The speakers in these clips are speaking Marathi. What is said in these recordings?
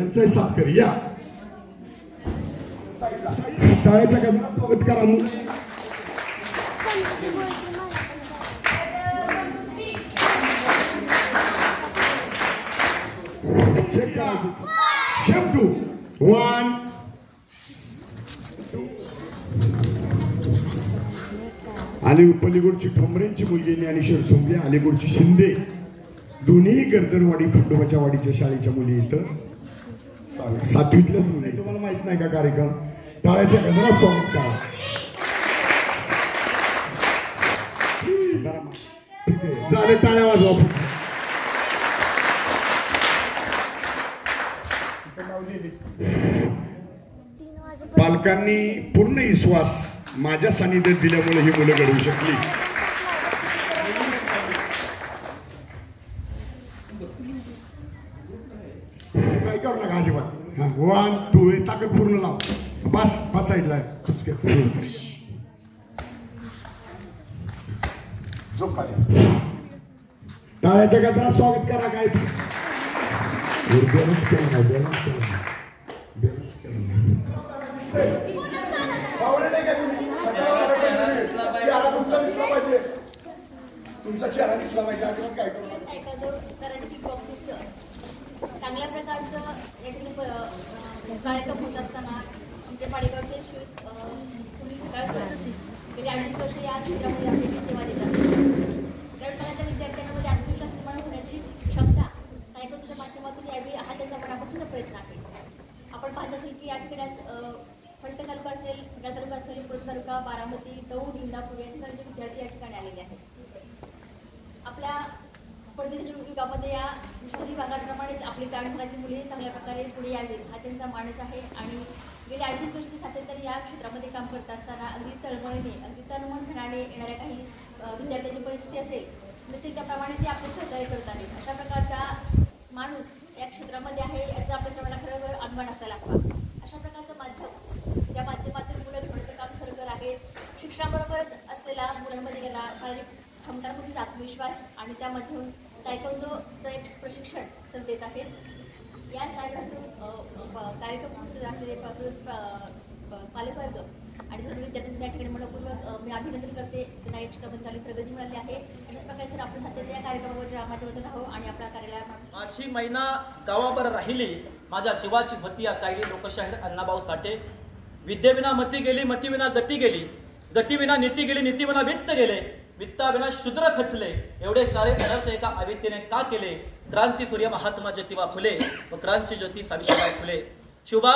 संजय सातकरी या टाळ्याच्या गजरात स्वागत करा. शब्दू 1 पलीकडची ठोंबरेंची मुलगी ज्ञानेश्वर सोमले, अलीकडची शिंदे, दोन्ही गर्दरवाडी खंडोबाच्या वाडीच्या शाळेच्या मुली इथं 7वीतल्याच मुली. तुम्हाला माहित नाही का कार्यक्रम? टाळ्याच्या गजरात स्वागत करा. ठीक आहे, झाले, टाळ्या वाजवा. पालकांनी पूर्ण विश्वास माझ्या सानिध्यात दिल्यामुळे ही मुलं घडवू शकली. काय करू नका अजिबात. 1 2 ताकद पूर्ण लाव. बस साईडला टाळ्याच्या गजरात स्वागत करा. काय तुमचा चेहरा दिसला पाहिजे. काय करू चांगल्या प्रकारचं कार्यक्रम होत असताना आमच्या पाडेगावचे गेली 38 वर्ष या क्षेत्रामध्ये आपली सेवा देतात. ग्रामीण विद्यार्थ्यांमध्ये आत्मविश्वास निर्माण होण्याची क्षमता कार्यक्रमाच्या माध्यमातून यावी हा त्यांचा मनापासून प्रयत्न आहे. आपण पाहत असेल की या ठिकाणी फलटण तालुका असेल, खंडाळा तालुका असेल, पुणे तालुका, बारामती, दौंड, इंदापूर या ठिकाणचे विद्यार्थी या ठिकाणी आलेले आहेत. आपल्या स्पर्धेच्या युगामध्ये या शहरी भागाप्रमाणेच आपली ग्रामीण भागाची मुले चांगल्या प्रकारे पुढे यावी हा त्यांचा मानस आहे. आणि गेली 38 वर्ष सातत्याने या क्षेत्रामध्ये काम करत असताना अगदी तळमळीने, अगदी तनमनधनाने येणाऱ्या काही विद्यार्थ्यांची परिस्थिती असेल नसेल त्याप्रमाणे ते आपले सहकार्य करत आहेत. अशा प्रकारचा माणूस या क्षेत्रामध्ये आहे याचा आपल्या सर्वांना खरोखर अभिमान असायला हवा. अशा प्रकारचं माध्यम ज्या माध्यमातून मुलं घडवण्याचं काम सुरू करत आहेत. शिक्षणाबरोबरच असलेला मुलांमध्ये येणारा शारीरिक क्षमतांमधील आत्मविश्वास आणि त्यामधून तायक्वांदोचं एक प्रशिक्षण सर देत आहेत. या कार्यक्रम उपस्थित असलेले पालकवर्ग आणि सर्व विद्यार्थ्यांचे या ठिकाणी मनपूर्वक मी अभिनंदन करते. त्यांना या क्षेत्रामध्ये चांगली प्रगती मिळाली आहे. अशाच प्रकारे सर आपण सध्या या कार्यक्रमाच्या माध्यमातून आहोत आणि आपल्या कार्यालयात माझी महिना गावावर राहिली, माझ्या जीवाची भती कायली. लोकशाहीर अण्णाभाऊ साठे. विद्येविना मती गेली, मतीविना गती गेली, गतीविना नीती गेली, नीतीविना वित्त गेले, वित्ताविना शूद्र खचले. एवढे सारे अनर्थ एका अविद्येने का केले? क्रांती सूर्य महात्मा ज्योतिबा फुले व क्रांती ज्योती सावित्रीबाई फुले. शिवबा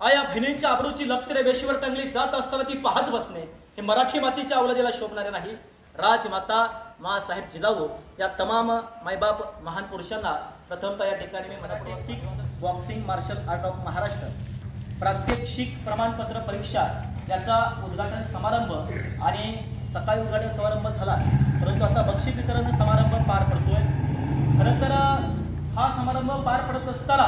आया बहिणींच्या आबरूची लपतरे वेशीवर टांगली जात असताना ती पाहत बसणे हे मराठी मातीच्या अवलादीला शोभणारे नाही. राजमाता मासाहेब जिजाऊ या तमाम मायबाप महान पुरुषांना प्रथमतः या ठिकाणी मी मनापूर्वक boxing martial art of Maharashtra प्रात्यक्षिक प्रमाणपत्र परीक्षा याचा उद्घाटन समारंभ आणि सकाळी उद्घाटन समारंभ झाला, परंतु आता बक्षीस वितरण समारंभ पार पडतोय. खरं तर हा समारंभ पार पडत असताना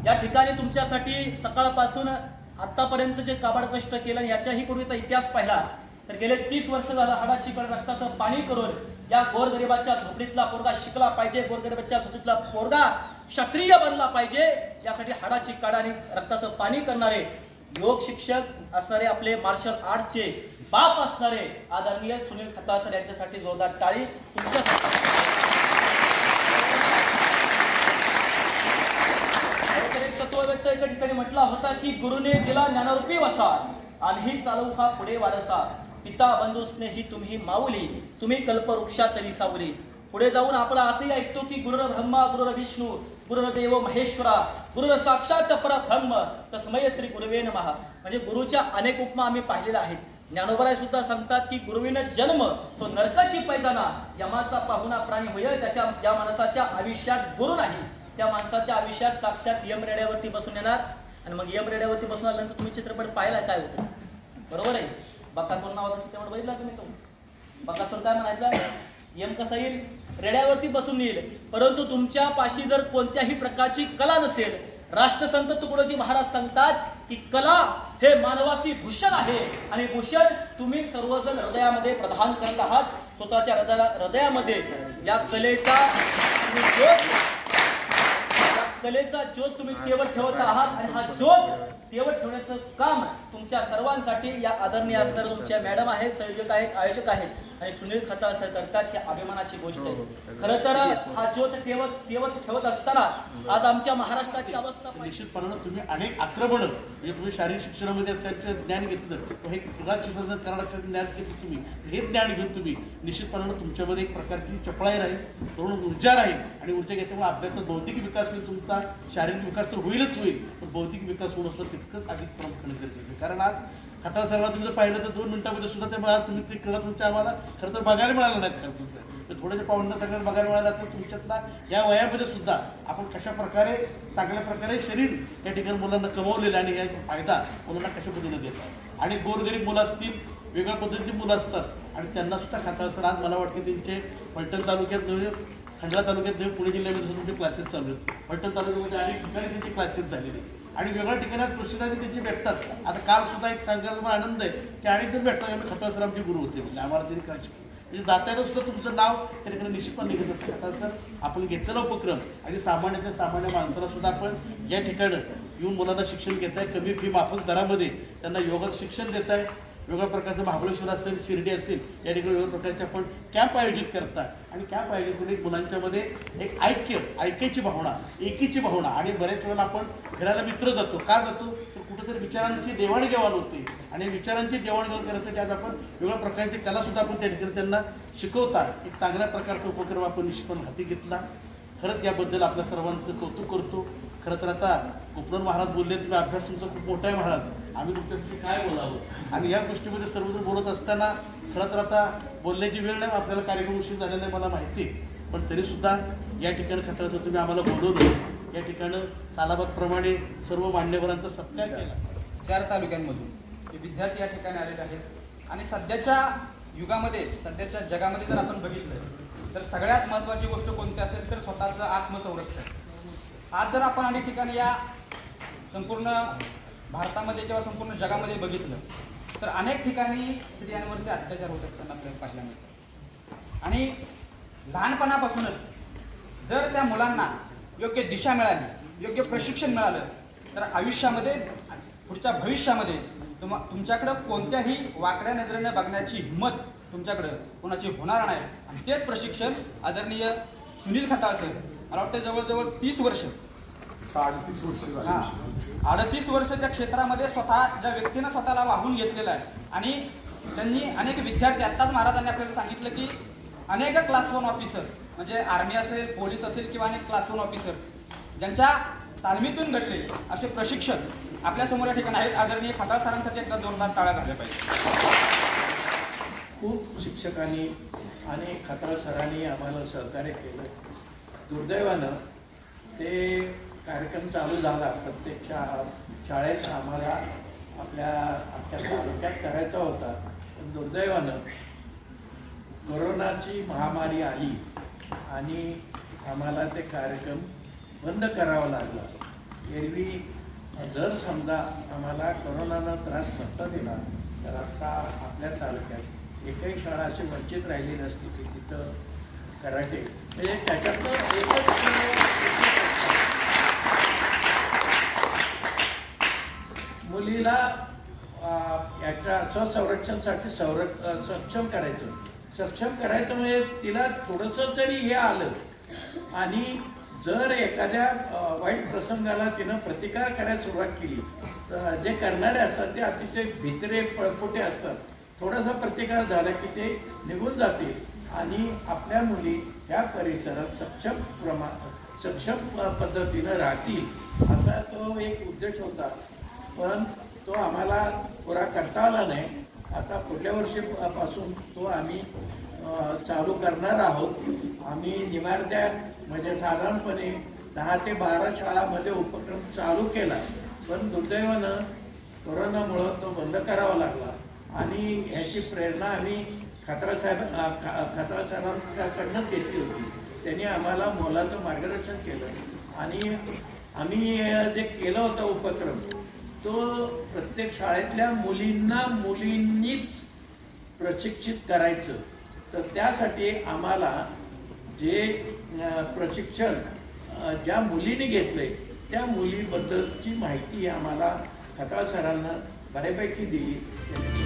या ठिकाणी तुमच्यासाठी सकाळपासून आतापर्यंत जे काबाड कष्ट केलं याच्याही पूर्वीचा इतिहास पाहिला तर गेले 30 वर्ष झालं हाडाची रक्ताचं पाणी करून या गोरगरिबाच्या झोपडीतला पोरगा शिकला पाहिजे, गोरगरिबाच्या झोपडीतला पोरगा क्षत्रिय बनला पाहिजे यासाठी हाडाची काढ आणि रक्ताचं पाणी करणारे योग शिक्षक असणारे आपले मार्शल आर्टचे बाप असणारे आदरणीय सुनील खताळ सर यांच्यासाठी जोरदार टाळी. तत्वव्यक्त एका ठिकाणी म्हटला होता की गुरुने दिला ज्ञानरूपी वसा आम्ही चालवू हा पुढे वारसा. पिता बंधू स्नेही तुम्ही माऊली, तुम्ही कल्पवृक्षात विसावली. पुढे जाऊन आपण असंही ऐकतो की गुरुर ब्रह्मा गुरुर विष्णू गुरुदेव महेश्वरा गुरुर साक्षात परब्रह्म तस्मै श्री गुरुवे नमः. म्हणजे गुरुच्या अनेक उपमा आम्ही पाहिलेल्या आहेत. ज्ञानोबराय सुद्धा सांगतात की गुरुविन जन्म तो नरकाची पैजाना, यमाचा पाहुणा प्राणी होय ज्या माणसाच्या आयुष्यात गुरु नाही त्या माणसाच्या आयुष्यात साक्षात यम रेड्यावरती बसून येणार. आणि मग यम रेड्यावरती बसून आल्यानंतर तुम्ही चित्रपट पाहिला काय होतं, बरोबर आहे. बकासूर नावाचा चित्रपट बघितला तुम्ही तो. बकासूर काय म्हणायचा, यम कसा येईल, रेड्यावरती बसून येईल. परंतु तुमच्या पाशी जर कोणत्याही प्रकारची कला नसेल, राष्ट्रसंत तुकडोजी महाराज सांगतात की कला हे मानवासी भूषण आहे आणि भूषण तुम्ही सर्वजण हृदयामध्ये प्रदान करत आहात. स्वतःच्या हृदयामध्ये या कलेचा कलेचा ज्योत तुम्ही तेवत ठेवत आहात आणि हा ज्योत तेवत ठेवण्याचं काम तुमच्या सर्वांसाठी या आदरणीय सर्व तुमच्या मॅडम आहेत, संयोजक आहेत, आयोजक आहेत आणि सुनील खताळ सर करतात ही अभिमानाची गोष्ट आहे. खरं तर हा ज्योत तेवत ठेवत असताना आज आमच्या महाराष्ट्राची अवस्था निश्चितपणानं तुम्ही अनेक आक्रमण म्हणजे तुम्ही शारीरिक शिक्षणामध्ये असल्याचं ज्ञान घेतलं, हे शिक्षण कराडाचं ज्ञान घेतलं तुम्ही, हे ज्ञान घेऊन तुम्ही निश्चितपणानं तुमच्यामध्ये एक प्रकारची चपळाई राहील, तरुण ऊर्जा राहील आणि ऊर्जा घेतल्यामुळे अभ्यासात भौतिक विकास होईल, तुमचा शारीरिक विकास तर होईलच होईल, पण भौतिक विकास होणं असं तितकंच अधिक प्रमुख गरजेचं आहे. कारण आज खताळ सरांना तुम्ही जर पाहिलं तर 2 मिनिटांमध्ये सुद्धा ते आज तुम्ही ते क्रीडा तुमच्या आम्हाला खरं तर बघायला मिळालं नाहीत. खरं तुमचं थोड्याशा पाहुण्या सगळ्यांना बघायला मिळालं तर तुमच्यातला या वयामध्ये सुद्धा आपण कशा प्रकारे चांगल्या प्रकारे शरीर या ठिकाणी मुलांना कमवलेलं आणि या फायदा मुलांना कशा पद्धतीने देतात. आणि गोरगरीब मुलं असतील, वेगळ्या पद्धतीची मुलं असतात आणि त्यांना सुद्धा खताळ सर आज मला वाटतं त्यांचे फलटण तालुक्यात नव्हे, खंडाळा तालुक्यात नव्हे, पुणे जिल्ह्यामध्ये सुद्धा तुमचे क्लासेस चालू आहेत. फलटण तालुक्यामध्ये अनेक ठिकाणी त्यांचे क्लासेस झालेले आणि वेगळ्या ठिकाणात प्रशिक्षणाचे त्यांचे भेटतात. आता काल सुद्धा एक सांगायला आनंद आहे की अनेक जण भेटतात, आम्ही खताळ सर आमचे गुरु होते म्हणजे आम्हाला त्यांनी काय शिकवलं, म्हणजे जाताना सुद्धा तुमचं नाव त्या ठिकाणी निश्चितपणे निघत असतं. खताळ सर आपण घेतलेला उपक्रम आणि सामान्याच्या सामान्य माणसाला सुद्धा आपण या ठिकाणी येऊन मुलांना शिक्षण घेत आहे, कमी फी माफक दरामध्ये त्यांना योगाचं शिक्षण देत आहे. वेगळ्या प्रकारचं महाबळेश्वर असेल, शिर्डी असतील, या ठिकाणी वेगळ्या प्रकारचे आपण कॅम्प आयोजित करता आणि कॅम्प आयोजित करून एक मुलांच्यामध्ये एक ऐक्याची भावना, एकीची भावना आणि बऱ्याच वेळेला आपण फिरायला मित्र जातो. का जातो तर कुठेतरी विचारांची देवाणघेवाण होते आणि विचारांची देवाणघेवाण करण्यासाठी आज आपण वेगळ्या प्रकारची कलासुद्धा आपण त्या ठिकाणी त्यांना शिकवता. एक चांगल्या प्रकारचा उपक्रम आपण निश्चितपणे हाती घेतला. खरंच याबद्दल आपल्या सर्वांचं कौतुक करतो. खरं तर आता कोपरण महाराज बोलले, तुम्ही अभ्यास तुमचा खूप मोठा आहे महाराज, आम्ही तुमच्यासाठी काय बोलावं आणि या गोष्टीमध्ये सर्वजण बोलत असताना खरं तर आता बोलण्याची वेळ नाही, आपल्याला कार्यक्रम उशीर झालेला नाही मला माहिती, पण तरीसुद्धा या ठिकाणी खताळचं तुम्ही आम्हाला बोलवलं. या ठिकाणी तालाबादप्रमाणे सर्व मान्यवरांचा सत्कार केला. 4 तालुक्यांमधून हे विद्यार्थी या ठिकाणी आलेले आहेत आणि सध्याच्या युगामध्ये, सध्याच्या जगामध्ये जर आपण बघितलं तर सगळ्यात महत्त्वाची गोष्ट कोणती असेल तर स्वतःचं आत्मसंरक्षण. आज जर आपण अनेक ठिकाणी या संपूर्ण भारतामध्ये किंवा संपूर्ण जगामध्ये बघितलं तर अनेक ठिकाणी स्त्रियांवरती अत्याचार होत असताना आपल्याला पाहायला मिळतं आणि लहानपणापासूनच जर त्या मुलांना योग्य दिशा मिळाली, योग्य प्रशिक्षण मिळालं तर आयुष्यामध्ये, पुढच्या भविष्यामध्ये तुमच्याकडं कोणत्याही वाकड्या नजरेने बघण्याची हिंमत तुमच्याकडं कोणाची होणार नाही. आणि तेच प्रशिक्षण आदरणीय सुनील खताळ सर, मला वाटतं जवळजवळ 30 वर्ष, 38 वर्ष झाली, 38 वर्ष त्या क्षेत्रामध्ये स्वतः ज्या व्यक्तीनं स्वतःला वाहून घेतलेला आहे आणि त्यांनी अनेक विद्यार्थी, आत्ताच महाराजांनी आपल्याला सांगितलं की अनेक क्लास 1 ऑफिसर म्हणजे आर्मी असेल, पोलीस असेल किंवा अनेक क्लास 1 ऑफिसर ज्यांच्या तालमीतून घडले असे प्रशिक्षक आपल्या समोर या ठिकाणी आहेत. आदरणीय खताळ सरांसाठी एकदा जोरदार टाळ्या झाल्या पाहिजे. खूप शिक्षकांनी आणि खताळ सरांनी आम्हाला सहकार्य केलं. दुर्दैवानं ते कार्यक्रम चालू झाला, प्रत्येक शाळेत आम्हाला आमच्या तालुक्यात करायचा होता, पण दुर्दैवानं कोरोनाची महामारी आली आणि आम्हाला ते कार्यक्रम बंद करावा लागला. एरवी जर समजा आम्हाला कोरोनानं त्रास नसता दिला तर आता आपल्या तालुक्यात एकही शाळा अशी वंचित राहिली नसती की तिथं कराटे म्हणजे त्याच्यातलं एकच मुलीला याच्या स्वसंरक्षणासाठी सक्षम करायचं म्हणजे तिला थोडंसं तरी हे आलं आणि जर एखाद्या वाईट प्रसंगाला तिनं प्रतिकार करायला सुरुवात केली तर जे करणारे असतात ते अतिशय भित्रे पळपुटे असतात. थोडासा प्रतिकार झाला की ते निघून जाते आणि आपल्या मुली ह्या परिसरात सक्षम पद्धतीनं राहतील असा तो एक उद्देश होता, पण तो आम्हाला पुरा करता आला नाही. आता पुढल्या वर्षीपासून तो आम्ही चालू करणार आहोत. आम्ही निवारत्यात म्हणजे साधारणपणे 10 ते 12 शाळांमध्ये उपक्रम चालू केला, पण दुर्दैवानं कोरोनामुळं तो बंद करावा लागला आणि ह्याची प्रेरणा आम्ही खताळ साहेबांकडून घेतली होती. त्यांनी आम्हाला मोलाचं मार्गदर्शन केलं आणि आम्ही जे केलं होतं उपक्रम तो प्रत्येक शाळेतल्या मुलींनीच प्रशिक्षित करायचं. तर त्यासाठी आम्हाला जे प्रशिक्षण ज्या मुलीने घेतलंय त्या मुलीबद्दलची माहिती आम्हाला खताळ सरांना बऱ्यापैकी दिली.